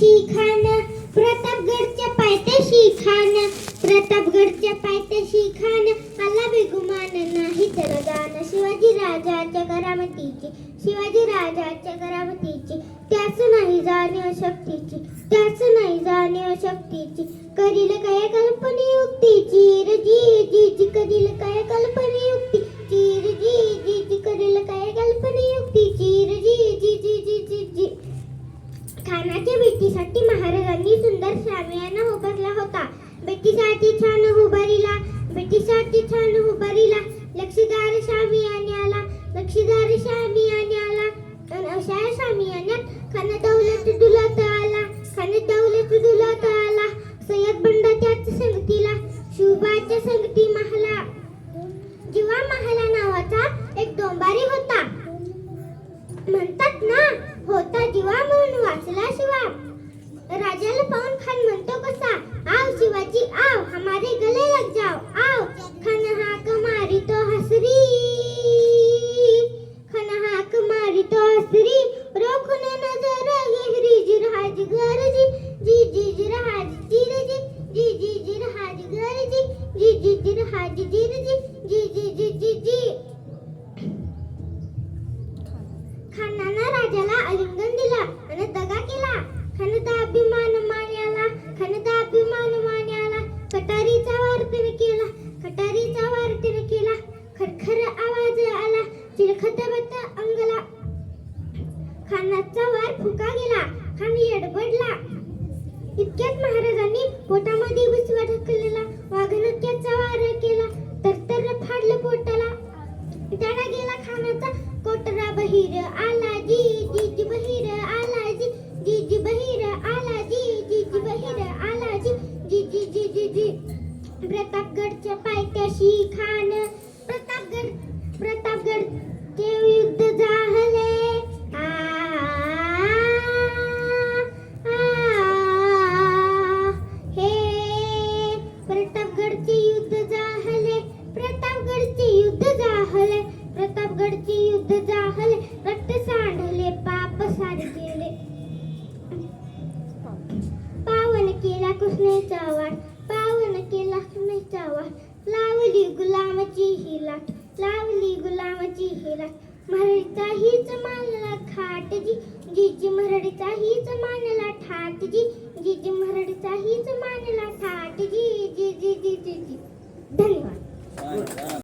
पायथ्याशी खान, प्रतापगडच्या पायथ्याशी खान, प्रतापगडच्या पायथ्याशी खान, आला बेगुमान नाही तर गान. शिवाजी राजाच्या करामतीची, शिवाजी राजाच्या करामतीची, त्याच नाही जाणीव शक्तीची, त्याच नाही जाणीव शक्तीची. करील काय कल्पनायुक्तीची रे जी जी जी, करील काय कल्पनायुक्तीची रे जी जी जी, करील काय कल्पनायुक्तीची रे जी जी जी जी जी जी. खानाच्या भेटीसाठी महाराजांनी सुंदर शामियाना उभारला होता. भेटीसाठी छान उभारीला, भेटीसाठी छान उभारीला, लक्षदार शामियान्याला, लक्षदार शामियान्याला. आणि अशा शामियान्यात खान दौलत डुलत आला, खान दौलत डुलत आला. सय्यद बंड त्याच संगतीला, शिवबाच्या संगती महला. जीवा महला नावाचा एक डोंबारी होता. म्हणतात ना, होता जीवा म्हणून वाचला शिवा. राजाला पाहून खान म्हणतो कसा, आओ शिवाजी आओ, हमारे गले लग जाओ आओ. खान हाक मारी तो हसरी, खान हाक मारी तो हसरी, रोखून नजर गहरी जिरहाज गरजी जी जी जिरहाज जिरजी जी जी जिरहाज गरजी जी जी जिरहाज जिरजी जी जी जी जी जी. खानानं राजाला आलिंगन दिला आणि दगा केला. खानचा अभिमान मान्याला, खानचा अभिमान मान्याला. कटारीचा वार त्याने केला, कटारीचा वार त्याने केला. खरखर आवाज आला, चिलखत अंगला. खानाचा वार फुका गेला, खान येडबडला. इतक्यात महाराजांनी पोटामध्ये बिचवा ढकललेला वाघनक्याचा वार केला. तर फाडलं पोटाला. त्याला गेला खानाचा कोटरा बहिर आला जी जी जी, बहिर आला जी जी जी, बहिर आला जी जी जी, बहिर आला जी जी जी जी जी जी. प्रतापगडच्या पायथ्याशी खान, प्रतापगडचे युद्ध झाले. हे प्रतापगडचे युद्ध झाले, प्रतापगडचे युद्ध झाले, प्रतापगडचे युद्ध झाले. रक्त सांडले, पाप सारे गेले. पावन केला कृष्णेचा वाट, पावन केला कृष्णेचा वाट. लावली गुलामाची ही लाट, लावली गुलामाची ही लाट. मराठीचा हीच मानला खाट जी जी जी, मराठीचा हीच मानला ठाट जी जी जी, मराठीचा हीच मानला ठाट जी जी जी जी जी जी. धन्यवाद.